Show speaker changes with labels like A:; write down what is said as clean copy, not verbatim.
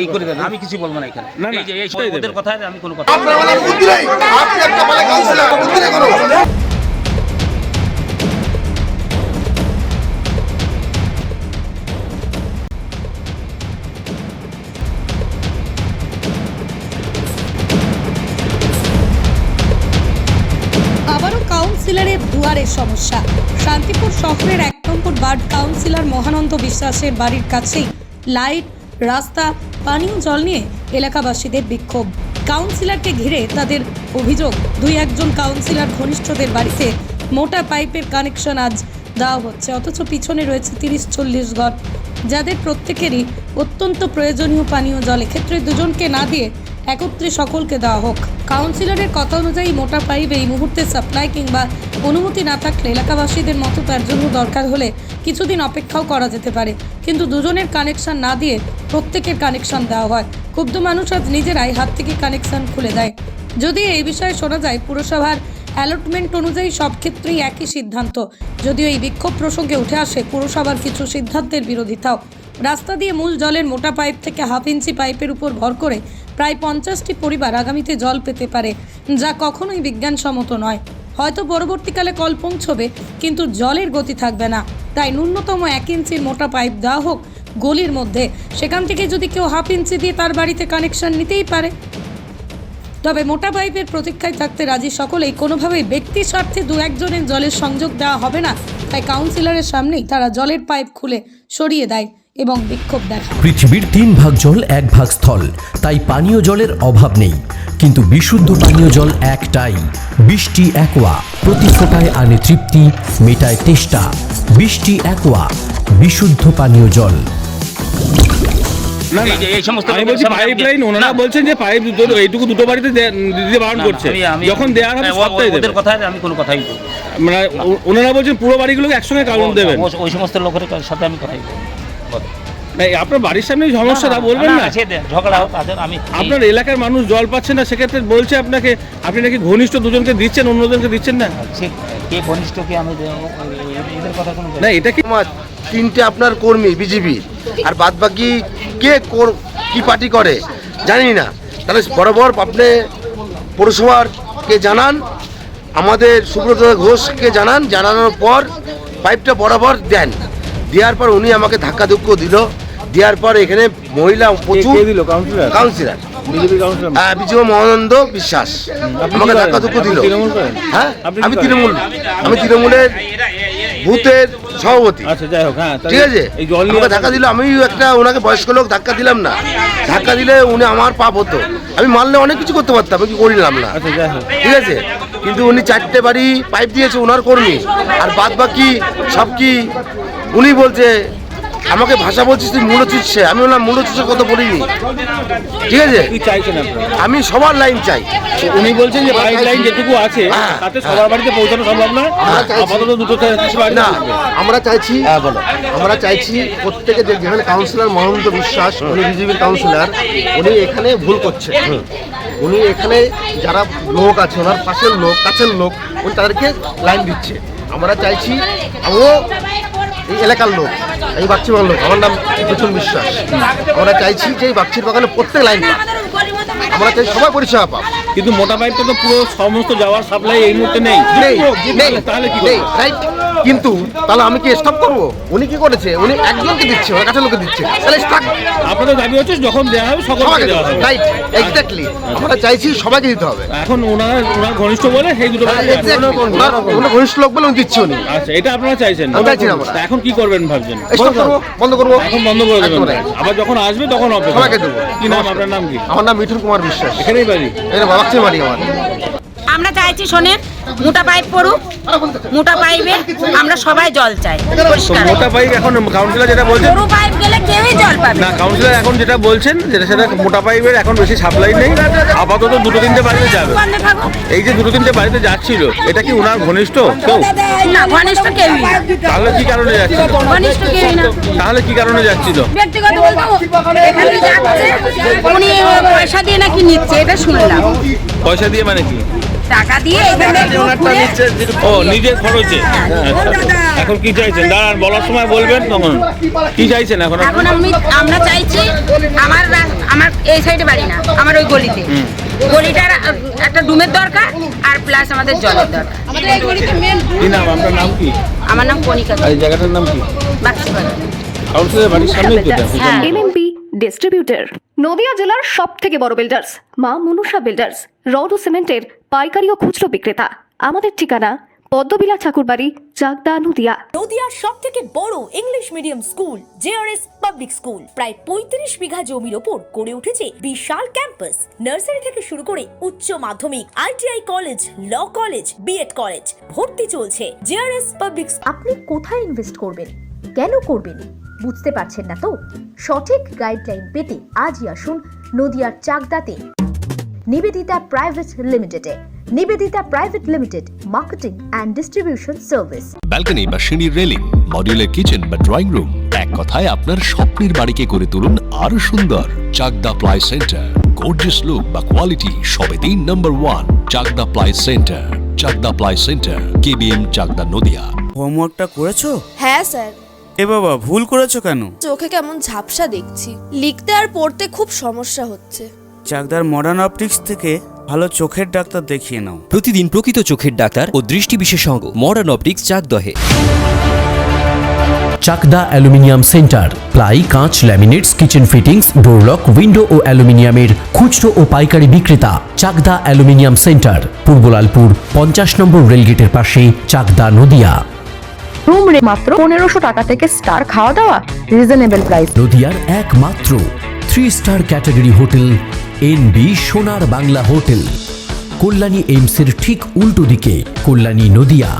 A: এই করে দেন, আমি কিছু বলবো না এখানে। এই যে এই ওদের কথা আমি কোনো কথা
B: আপনার মানে বুদ্ধি নাই, আপনি একটা বলে কাউন্সিলর বুদ্ধি নেই কোনো।
C: আবারও কাউন্সিলরের দুয়ারে সমস্যা। শান্তিপুর শহরের 1 নম্বর ওয়ার্ড কাউন্সিলর মহানন্দ বিশ্বাসের বাড়ির কাছেই লাইট, রাস্তা, পানীয় জল নিয়ে এলাকাবাসীদের বিক্ষোভ। কাউন্সিলরকে ঘিরে তাদের অভিযোগ, 2-1 কাউন্সিলর ঘনিষ্ঠদের বাড়িতে মোটা পাইপের কানেকশন আজ দেওয়া হচ্ছে, অথচ পিছনে রয়েছে 30-40 ঘর, যাদের প্রত্যেকেরই অত্যন্ত প্রয়োজনীয় পানীয় জল। এক্ষেত্রে দুজনকে না দিয়ে একত্রে সকলকে দেওয়া হোক। কাউন্সিলরের কথা অনুযায়ী মোটা পাইপ এই মুহূর্তে সাপ্লাই কিংবা অনুমতি না থাকলে এলাকাবাসীদের মতো তার জন্য দরকার হলে কিছুদিন অপেক্ষাও করা যেতে পারে, কিন্তু দুজনের কানেকশন না দিয়ে প্রত্যেকের কানেকশন দেওয়া হয়। ক্ষুব্ধ মানুষ আজ নিজেরাই হাত থেকে কানেকশন খুলে দেয়। যদি এই বিষয়ে শোনা যায়, পুরসভার অ্যালটমেন্ট অনুযায়ী সব ক্ষেত্রেই একই সিদ্ধান্ত। যদিও এই বিক্ষোভ প্রসঙ্গে উঠে আসে পুরসভার কিছু সিদ্ধান্তের বিরোধিতাও। রাস্তা দিয়ে মূল জলের মোটা পাইপ থেকে 1/2 ইঞ্চি পাইপের উপর ভর করে প্রায় 50টি পরিবার আগামীতে জল পেতে পারে, যা কখনোই বিজ্ঞানসম্মত নয়। হয়তো পরবর্তীকালে কল পৌঁছবে, কিন্তু জলের গতি থাকবে না। তাই ন্যূনতম 1 ইঞ্চির মোটা পাইপ দেওয়া হোক গলির মধ্যে। সেখান থেকে যদি কেউ 1/2 ইঞ্চি দিয়ে তার বাড়িতে কানেকশন নিতেই পারে। তবে মোটা পাইপের প্রতীক্ষায় থাকতে রাজি সকলেই। কোনোভাবেই ব্যক্তি স্বার্থে 2-1 জনের জলের সংযোগ দেওয়া হবে না। তাই কাউন্সিলরের সামনেই তারা জলের পাইপ খুলে সরিয়ে দেয় এবং বিক্ষোভ দেখায়।
D: পৃথিবীর 3 ভাগ জল 1 ভাগ স্থল, তাই পানীয় জলের অভাব নেই। কিন্তু বিশুদ্ধ পানীয় জল একটাই, বৃষ্টি অ্যাকোয়া। প্রতি ফোঁটায় আনে তৃপ্তি, মেটায় তেষ্টা। বৃষ্টি অ্যাকোয়া, বিশুদ্ধ পানীয় জল।
A: এই যে এই সমস্ত
E: আমি বলছি পাইপ লাইন, ওনারা বলছেন যে পাইপ এইটুকু দুটো বাড়িতে দিতে বারণ করছে, যখন দেওয়ার হবে সবটাই দেবে।
A: ওদের কথা আমি কোনো কথাই বলবো না।
E: মানে ওনারা বলছেন পুরো বাড়িগুলোকে একসঙ্গে কারণ দেবেন।
A: ওই সমস্ত লোকের সাথে আমি কথাই বলবো
E: না, আপনার বাড়ির সামনে সমস্যাটা বলবেন না।
A: ঝগড়া হোক, আমি
E: আপনার এলাকার মানুষ জল পাচ্ছে না, সেক্ষেত্রে বলছে আপনাকে, আপনি নাকি ঘনিষ্ঠ দুজনকে দিচ্ছেন, অন্যজনকে দিচ্ছেন না।
A: কে ঘনিষ্ঠ কে আমি এদের কথা কোনো
E: না, এটা কি
B: আমার 3টে আপনার কর্মী বিজেপি, আর বাদ বাকি কে কি পার্টি করে জানি না। তাহলে বরাবর আপনি পৌরসভার কে জানান, আমাদের সুব্রত ঘোষকে জানান, জানানোর পর পাইপটা বরাবর দেন। দেওয়ার পর উনি আমাকে ধাক্কা ধুক্কো দিল। দেওয়ার পর এখানে মহিলা প্রচুর
E: দিল
B: কাউন্সিলর
E: বিজেপি কাউন্সিলর।
B: বিজয় মহানন্দ বিশ্বাস আমাকে ধাক্কা ধুক্কো দিল। হ্যাঁ, আমি তৃণমূলের বুথের সভাপতি।
E: আচ্ছা, যাই হোক, হ্যাঁ,
B: ঠিক আছে। আমাকে ধাক্কা দিল, আমি একটা ওনাকে বয়স্ক লোক ধাক্কা দিলাম না। ধাক্কা দিলে উনি আমার পাপ হতো, আমি মারলে অনেক কিছু করতে পারতাম, আমি কি করিলাম না।
E: আচ্ছা, যাই হোক,
B: ঠিক আছে। কিন্তু উনি 4টে বাড়ি পাইপ দিয়েছে ওনার কর্মী, আর বাদ বাকি সব কি উনি বলছে আমাকে ভাষা বলছিস তুই মূল্য চুষছে। আমি বললাম মূল্য চুষের কথা বলিনি। ঠিক আছে,
E: কি চাইছেন আপনারা?
B: আমি সবার লাইন চাই।
E: উনি বলছেন যে পাইপ লাইন যেটুকু আছে তাতে সবার বাড়িতে পৌঁছানো সম্ভব না, আপাতত দুটো বাড়ি
B: না, আমরা চাইছি আমরা চাইছি প্রত্যেকে যেখানে কাউন্সিলর মহানন্দ বিশ্বাস, উনি বিজেপির কাউন্সিলর, উনি এখানে ভুল করছেন। উনি এখানে যারা লোক আছে ওনার পাশের লোক, কাছের লোক, উনি তাদেরকে লাইন দিচ্ছে। আমরা চাইছি, আমিও এই এলাকার লোক, এই বাগচির বাগান লোক, আমার নাম প্রচুর বিশ্বাস। আমরা চাইছি যে এই বাগচির বাগানে প্রত্যেক লাইন পাক, আমরা চাই সবাই পরিষেবা পাক।
E: কিন্তু মোটা পাইপটা তো পুরো সমস্ত যাওয়ার সাপ্লাই এই মুহূর্তে নেই। তাহলে কি
B: নেই, রাইট। কিন্তু তাহলে আমি কি স্টপ করবো? উনি কি করেছে, উনি একজনকে দিচ্ছে, ওনার কাছে লোকে দিচ্ছে, তাহলে স্টপ।
E: আপনাদের দাবি হচ্ছে যখন দেওয়া হবে সকলকে দেওয়া হবে।
B: Right, exactly. আমরা চাইছি সবাইকে দিতে হবে।
E: এখন ওনার ঘনিষ্ঠ বলে সেই দুটো
B: ওনার ঘনিষ্ঠ লোক বলে উনি দিচ্ছে উনি।
E: আচ্ছা, এটা আপনারা চাইছেন?
B: চাইছি না আমরা।
E: এখন কি করবেন ভাবছেন?
B: স্টপ করবো, বন্ধ করবো।
E: এখন বন্ধ করে দেবেন, আবার যখন আসবে তখন হবে।
B: সবাইকে দেবো।
E: কি নাম আপনার? নাম কি?
B: আমার নাম মিঠুন কুমার বিশ্বাস।
E: এখানেই বাড়ি?
B: এটা বাবাচ্চির বাড়ি আমার।
F: আমরা চাইছি শোনেন, মোটা পাইপ পড়ুক, মোটা পাইপে আমরা সবাই জল চাই পরিষ্কার।
E: মোটা পাইপ এখন কাউন্সিলর যেটা বলছেন,
F: সরু পাইপ গেলে কেউই জল পাবে
E: না, কাউন্সিলর এখন যেটা বলছেন সেটা মোটা পাইপের এখন বেশি সাপ্লাই নেই, আপাতত 2-3টে বাড়িতে যাবে।
F: বন্ধ থাকুক।
E: এই যে 2-3টে বাড়িতে যাচ্ছিল, এটা কি ওনার ঘনিষ্ঠ কেউ?
F: না, ঘনিষ্ঠ কেউই না।
E: তাহলে কি কারণে যাচ্ছিল?
F: ঘনিষ্ঠ কেউই না।
E: তাহলে কি কারণে যাচ্ছিল?
F: ব্যক্তিগত বলবো, এখানে যাচ্ছে উনি পয়সা দিয়ে নাকি নিচ্ছে, এটা শুনলাম।
E: পয়সা দিয়ে মানে কি?
F: টাকা দিয়ে এখানে একটু ঘুরে
E: ও নিজের খরচে আচ্ছা। এখন কি চাইছেন দাঁড়ান বলার সময় বলবেন তখন কি চাইছেন এখন আপনি?
F: এখন আমরা চাইছি আমার এই সাইডে বাড়ি না, আমার ওই গলিতে গলিটার একটা রুমের দরকার আর প্লাস আমাদের জলের দরকার।
E: কি নাম আপনার নাম কি?
F: আমার নাম কণিকা
E: আর এই জায়গাটার নাম কি?
F: বাক্সিবাজার।
E: কাউন্সিলের বাড়ির সামনে যেটা
F: হ্যাঁ।
G: এমএমপি ডিস্ট্রিবিউটর নদিয়া জেলার সব থেকে বড় বিল্ডার্স মা মনুষা বিল্ডার্স রড ও সিমেন্টের পাইকারি ও খুচরো বিক্রেতা। আমাদের ঠিকানা পদ্মবিলা ঠাকুরবাড়ি, চাকদা, নদিয়া।
H: নদিয়ার সব থেকে বড় English medium school JRS public school প্রায় 35 বিঘা জমির ওপর গড়ে উঠেছে বিশাল ক্যাম্পাস। নার্সারি থেকে শুরু করে উচ্চ মাধ্যমিক, ITI college, law college, BEd college ভর্তি চলছে। JRS public.
I: আপনি কোথায় ইনভেস্ট করবেন, কেন করবেন বুঝতে পারছেন না তো? সঠিক গাইডলাইন পেতে আজই আসুন নদিয়ার চাকদাতে নিবেদিতা প্রাইভেট লিমিটেডে। Nivedita private limited, marketing and distribution service.
J: Balcony বা সিঁড়ির রেলিং, মডিউলার কিচেন বা ড্রয়িং রুম, এক কথায় আপনার স্বপ্নের বাড়িকে করে তুলুন আরো সুন্দর। Chakdah ply centre, gorgeous look বা কোয়ালিটি সবে 3 number 1 Chakdah ply centre. Chakdah ply centre, KBM, Chakdah, Nadia.
K: হোমওয়ার্কটা করেছো?
H: হ্যাঁ স্যার।
K: এ বাবা ভুল করেছো কেন?
H: চোখে কেমন ঝাপসা দেখছি, লিখতে আর পড়তে খুব সমস্যা হচ্ছে।
K: চাকদার মডার্ন অপটিক্স থেকে ভালো চোখের ডাক্তার দেখিয়ে নাও।
D: প্রতিদিন প্রকৃত চোখের ডাক্তার ও দৃষ্টি বিশেষজ্ঞ মডার্ন অপটিক্স, চাকদহে। চাকদা অ্যালুমিনিয়াম সেন্টার, প্লাই, কাঁচ, laminates, kitchen fittings, door lock, window ও অ্যালুমিনিয়ামের খুচরো ও পাইকারি বিক্রেতা। Chakdah aluminium centre, Purbalalpur 50 number রেলগেটের পাশে, চাকদা, নদিয়া।
G: রুম রে মাত্র 1500 টাকা থেকে স্টার, খাওয়া দাওয়া রিজনেবল প্রাইস।
D: নদিয়ার একমাত্র 3 স্টার ক্যাটাগরি হোটেল এনবি সোনার বাংলা হোটেল, কল্যাণী এইমসের ঠিক উল্টো দিকে, কল্যাণী, নদিয়া।